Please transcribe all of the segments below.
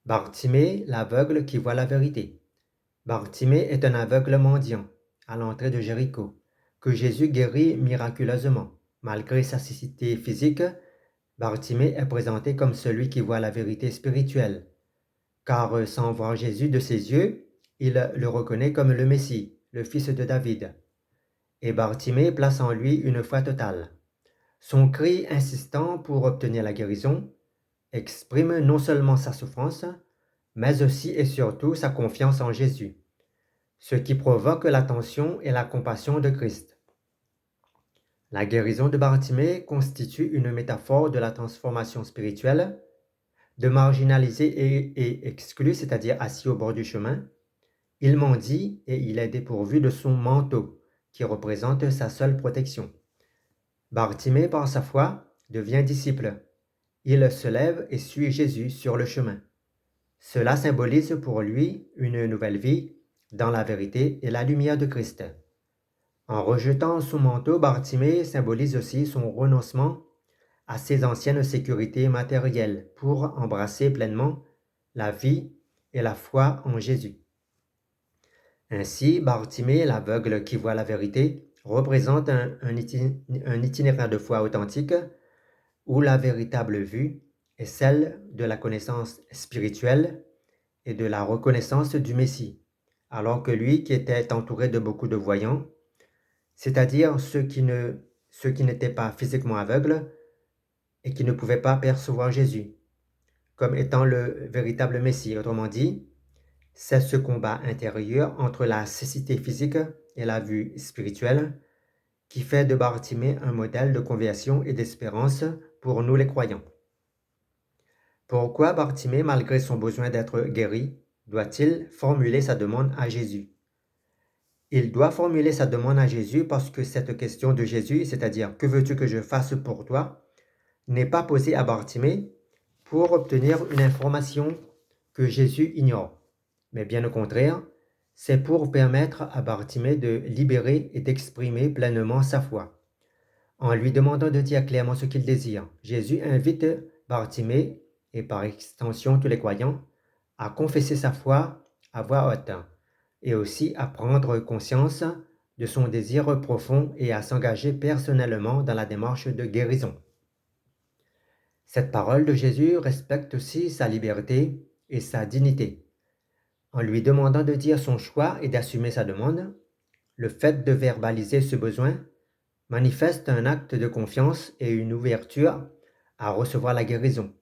Bartimée, l'aveugle qui voit la vérité. Bartimée est un aveugle mendiant à l'entrée de Jéricho, que Jésus guérit miraculeusement. Malgré sa cécité physique, Bartimée est présenté comme celui qui voit la vérité spirituelle, car sans voir Jésus de ses yeux, il le reconnaît comme le Messie, le fils de David. Et Bartimée place en lui une foi totale. Son cri insistant pour obtenir la guérison exprime non seulement sa souffrance, mais aussi et surtout sa confiance en Jésus, ce qui provoque l'attention et la compassion de Christ. La guérison de Bartimée constitue une métaphore de la transformation spirituelle, de marginalisé et exclu, c'est-à-dire assis au bord du chemin. Il mendie et il est dépourvu de son manteau, qui représente sa seule protection. Bartimée, par sa foi, devient disciple. Il se lève et suit Jésus sur le chemin. Cela symbolise pour lui une nouvelle vie dans la vérité et la lumière de Christ. En rejetant son manteau, Bartimée symbolise aussi son renoncement à ses anciennes sécurités matérielles pour embrasser pleinement la vie et la foi en Jésus. Ainsi, Bartimée, l'aveugle qui voit la vérité, représente un itinéraire de foi authentique où la véritable vue est celle de la connaissance spirituelle et de la reconnaissance du Messie, alors que lui qui était entouré de beaucoup de voyants, c'est-à-dire ceux qui n'étaient pas physiquement aveugles et qui ne pouvaient pas percevoir Jésus comme étant le véritable Messie. Autrement dit, c'est ce combat intérieur entre la cécité physique et la vue spirituelle qui fait de Bartimée un modèle de conversion et d'espérance pour nous les croyants. Pourquoi Bartimée, malgré son besoin d'être guéri, doit-il formuler sa demande à Jésus? Il doit formuler sa demande à Jésus parce que cette question de Jésus, c'est-à-dire « Que veux-tu que je fasse pour toi ?» n'est pas posée à Bartimée pour obtenir une information que Jésus ignore, mais bien au contraire, c'est pour permettre à Bartimée de libérer et d'exprimer pleinement sa foi. En lui demandant de dire clairement ce qu'il désire, Jésus invite Bartimée, et par extension tous les croyants, à confesser sa foi à voix haute, et aussi à prendre conscience de son désir profond et à s'engager personnellement dans la démarche de guérison. Cette parole de Jésus respecte aussi sa liberté et sa dignité. En lui demandant de dire son choix et d'assumer sa demande, le fait de verbaliser ce besoin manifeste un acte de confiance et une ouverture à recevoir la guérison,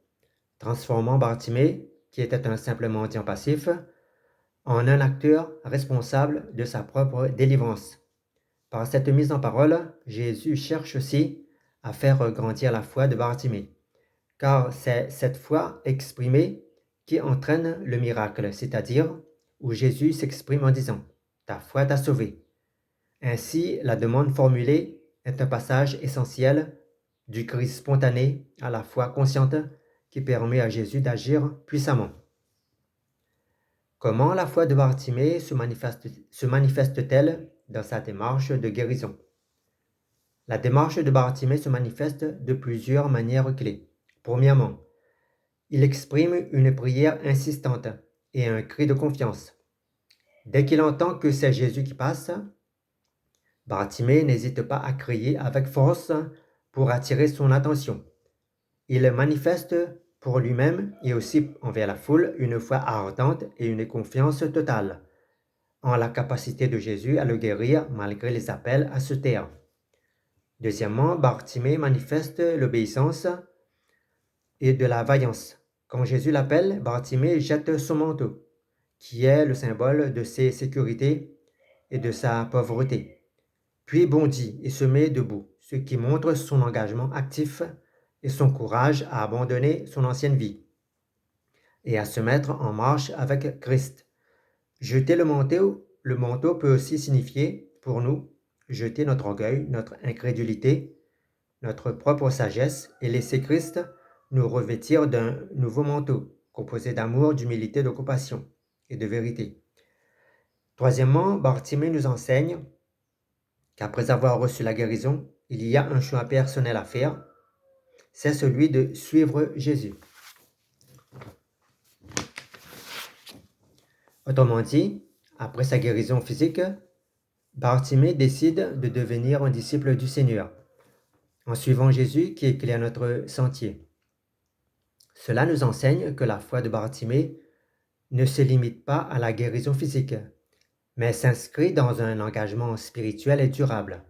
transformant Bartimée, qui était un simple mendiant passif, en un acteur responsable de sa propre délivrance. Par cette mise en parole, Jésus cherche aussi à faire grandir la foi de Bartimée, car c'est cette foi exprimée qui entraîne le miracle, c'est-à-dire où Jésus s'exprime en disant « Ta foi t'a sauvé ». Ainsi, la demande formulée est un passage essentiel du cri spontané à la foi consciente qui permet à Jésus d'agir puissamment. Comment la foi de Bartimée se manifeste-t-elle dans sa démarche de guérison? La démarche de Bartimée se manifeste de plusieurs manières clés. Premièrement, il exprime une prière insistante et un cri de confiance. Dès qu'il entend que c'est Jésus qui passe, Bartimée n'hésite pas à crier avec force pour attirer son attention. Il manifeste pour lui-même et aussi envers la foule une foi ardente et une confiance totale en la capacité de Jésus à le guérir malgré les appels à se taire. Deuxièmement, Bartimée manifeste l'obéissance et de la vaillance. Quand Jésus l'appelle, Bartimée jette son manteau, qui est le symbole de ses sécurités et de sa pauvreté, puis bondit et se met debout, ce qui montre son engagement actif et son courage à abandonner son ancienne vie et à se mettre en marche avec Christ. Jeter le manteau peut aussi signifier pour nous jeter notre orgueil, notre incrédulité, notre propre sagesse et laisser Christ nous revêtir d'un nouveau manteau composé d'amour, d'humilité, de compassion et de vérité. Troisièmement, Bartimée nous enseigne qu'après avoir reçu la guérison, il y a un choix personnel à faire, c'est celui de suivre Jésus. Autrement dit, après sa guérison physique, Bartimée décide de devenir un disciple du Seigneur, en suivant Jésus qui éclaire notre sentier. Cela nous enseigne que la foi de Bartimée ne se limite pas à la guérison physique, mais s'inscrit dans un engagement spirituel et durable.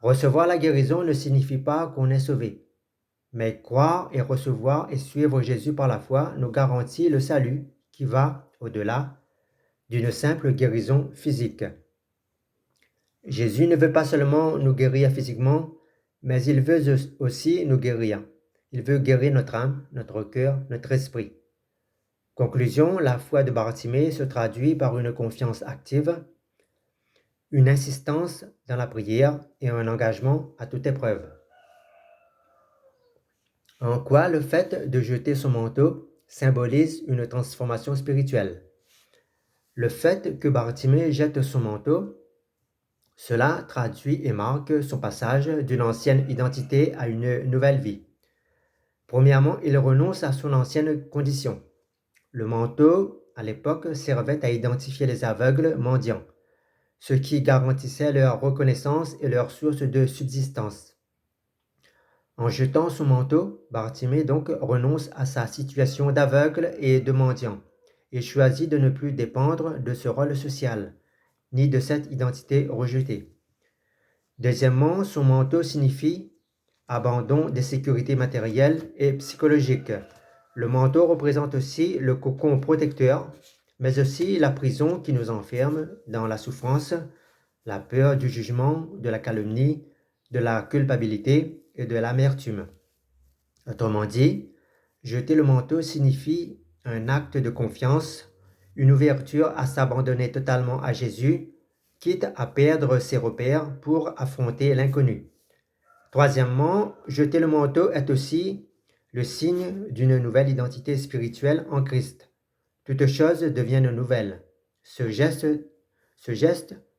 Recevoir la guérison ne signifie pas qu'on est sauvé, mais croire et recevoir et suivre Jésus par la foi nous garantit le salut qui va au-delà d'une simple guérison physique. Jésus ne veut pas seulement nous guérir physiquement, mais il veut aussi nous guérir. Il veut guérir notre âme, notre cœur, notre esprit. Conclusion, la foi de Bartimée se traduit par une confiance active, une insistance dans la prière et un engagement à toute épreuve. En quoi le fait de jeter son manteau symbolise une transformation spirituelle. Le fait que Bartimée jette son manteau, cela traduit et marque son passage d'une ancienne identité à une nouvelle vie. Premièrement, il renonce à son ancienne condition. Le manteau, à l'époque, servait à identifier les aveugles mendiants, ce qui garantissait leur reconnaissance et leur source de subsistance. En jetant son manteau, Bartimée donc renonce à sa situation d'aveugle et de mendiant et choisit de ne plus dépendre de ce rôle social, ni de cette identité rejetée. Deuxièmement, son manteau signifie abandon des sécurités matérielles et psychologiques. Le manteau représente aussi le cocon protecteur, mais aussi la prison qui nous enferme dans la souffrance, la peur du jugement, de la calomnie, de la culpabilité et de l'amertume. Autrement dit, jeter le manteau signifie un acte de confiance, une ouverture à s'abandonner totalement à Jésus, quitte à perdre ses repères pour affronter l'inconnu. Troisièmement, jeter le manteau est aussi le signe d'une nouvelle identité spirituelle en Christ. Toutes choses deviennent nouvelles. Ce geste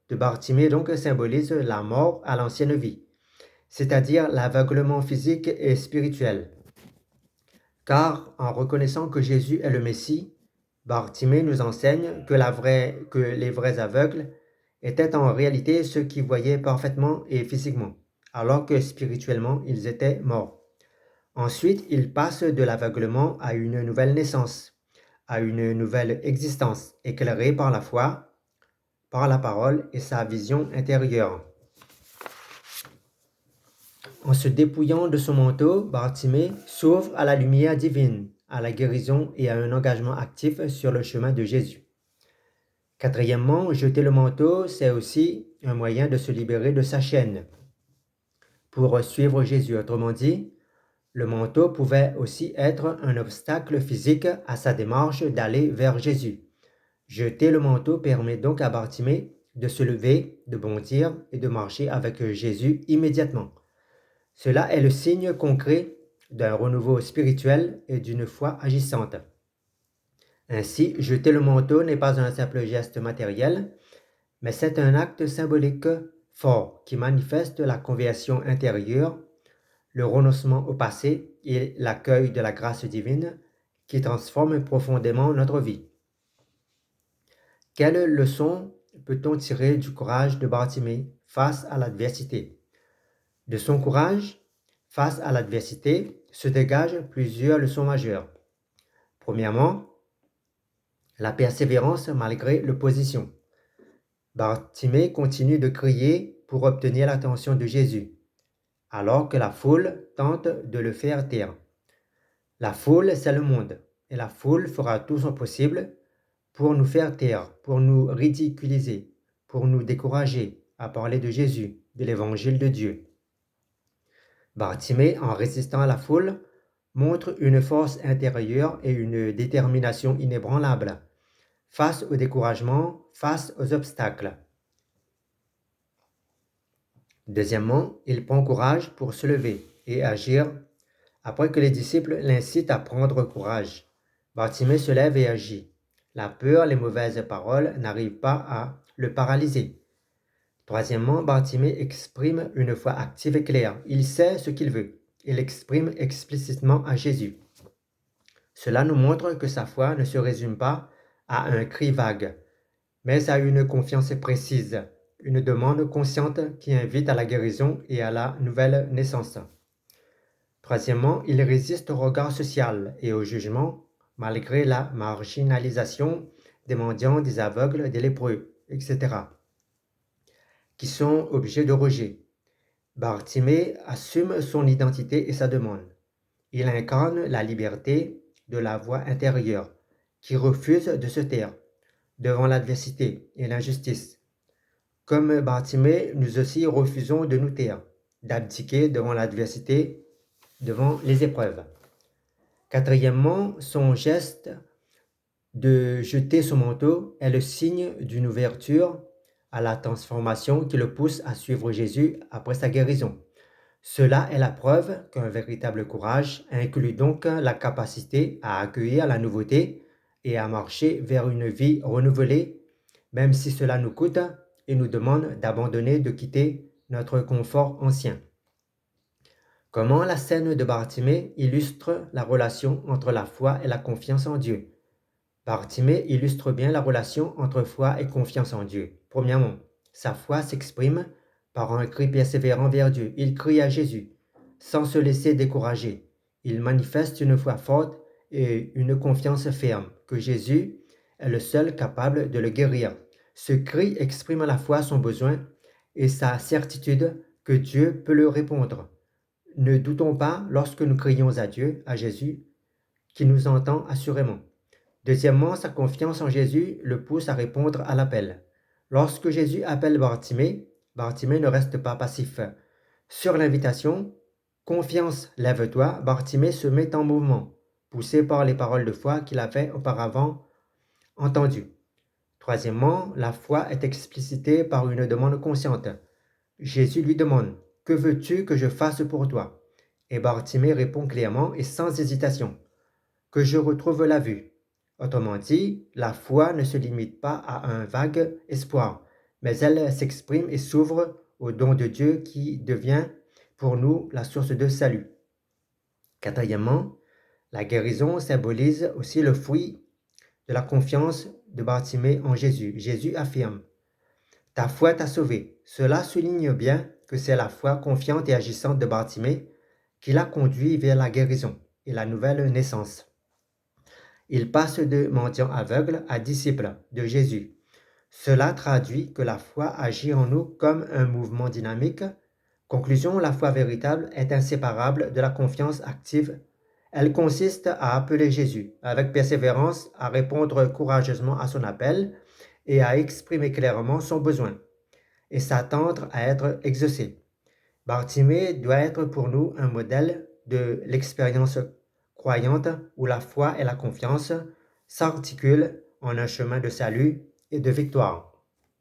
de Bartimée donc symbolise la mort à l'ancienne vie, c'est-à-dire l'aveuglement physique et spirituel. Car en reconnaissant que Jésus est le Messie, Bartimée nous enseigne que les vrais aveugles étaient en réalité ceux qui voyaient parfaitement et physiquement, alors que spirituellement ils étaient morts. Ensuite, il passe de l'aveuglement à une nouvelle naissance, à une nouvelle existence, éclairée par la foi, par la parole et sa vision intérieure. En se dépouillant de son manteau, Bartimée s'ouvre à la lumière divine, à la guérison et à un engagement actif sur le chemin de Jésus. Quatrièmement, jeter le manteau, c'est aussi un moyen de se libérer de sa chaîne pour suivre Jésus. Autrement dit, le manteau pouvait aussi être un obstacle physique à sa démarche d'aller vers Jésus. Jeter le manteau permet donc à Bartimée de se lever, de bondir et de marcher avec Jésus immédiatement. Cela est le signe concret d'un renouveau spirituel et d'une foi agissante. Ainsi, jeter le manteau n'est pas un simple geste matériel, mais c'est un acte symbolique fort qui manifeste la conversion intérieure, le renoncement au passé et l'accueil de la grâce divine qui transforme profondément notre vie. Quelle leçon peut-on tirer du courage de Bartimée face à l'adversité? De son courage face à l'adversité se dégagent plusieurs leçons majeures. Premièrement, la persévérance malgré l'opposition. Bartimée continue de crier pour obtenir l'attention de Jésus, alors que la foule tente de le faire taire. La foule, c'est le monde, et la foule fera tout son possible pour nous faire taire, pour nous ridiculiser, pour nous décourager à parler de Jésus, de l'évangile de Dieu. Bartimée, en résistant à la foule, montre une force intérieure et une détermination inébranlable face au découragement, face aux obstacles. Deuxièmement, il prend courage pour se lever et agir après que les disciples l'incitent à prendre courage. Bartimée se lève et agit. La peur, les mauvaises paroles n'arrivent pas à le paralyser. Troisièmement, Bartimée exprime une foi active et claire. Il sait ce qu'il veut. Il l'exprime explicitement à Jésus. Cela nous montre que sa foi ne se résume pas à un cri vague, mais à une confiance précise, une demande consciente qui invite à la guérison et à la nouvelle naissance. Troisièmement, il résiste au regard social et au jugement, malgré la marginalisation des mendiants, des aveugles, des lépreux, etc., qui sont objets de rejet. Bartimée assume son identité et sa demande. Il incarne la liberté de la voix intérieure, qui refuse de se taire devant l'adversité et l'injustice. Comme Bartimée, nous aussi refusons de nous taire, d'abdiquer devant l'adversité, devant les épreuves. Quatrièmement, son geste de jeter son manteau est le signe d'une ouverture à la transformation qui le pousse à suivre Jésus après sa guérison. Cela est la preuve qu'un véritable courage inclut donc la capacité à accueillir la nouveauté et à marcher vers une vie renouvelée, même si cela nous coûte et nous demande d'abandonner, de quitter notre confort ancien. Comment la scène de Bartimée illustre la relation entre la foi et la confiance en Dieu? Bartimée illustre bien la relation entre foi et confiance en Dieu. Premièrement, sa foi s'exprime par un cri persévérant vers Dieu. Il crie à Jésus, sans se laisser décourager. Il manifeste une foi forte et une confiance ferme que Jésus est le seul capable de le guérir. Ce cri exprime à la fois son besoin et sa certitude que Dieu peut le répondre. Ne doutons pas lorsque nous crions à Dieu, à Jésus, qui nous entend assurément. Deuxièmement, sa confiance en Jésus le pousse à répondre à l'appel. Lorsque Jésus appelle Bartimée, Bartimée ne reste pas passif. Sur l'invitation, confiance, lève-toi, Bartimée se met en mouvement, poussé par les paroles de foi qu'il avait auparavant entendues. Troisièmement, la foi est explicitée par une demande consciente. Jésus lui demande, « Que veux-tu que je fasse pour toi ?» Et Bartimée répond clairement et sans hésitation, « Que je retrouve la vue. » Autrement dit, la foi ne se limite pas à un vague espoir, mais elle s'exprime et s'ouvre au don de Dieu qui devient pour nous la source de salut. Quatrièmement, la guérison symbolise aussi le fruit de la confiance de Bartimée en Jésus. Jésus affirme, « Ta foi t'a sauvé. » Cela souligne bien que c'est la foi confiante et agissante de Bartimée qui l'a conduit vers la guérison et la nouvelle naissance. Il passe de mendiant aveugle à disciple de Jésus. Cela traduit que la foi agit en nous comme un mouvement dynamique. Conclusion, la foi véritable est inséparable de la confiance active. Elle consiste à appeler Jésus avec persévérance, à répondre courageusement à son appel et à exprimer clairement son besoin et s'attendre à être exaucé. Bartimée doit être pour nous un modèle de l'expérience croyante où la foi et la confiance s'articulent en un chemin de salut et de victoire.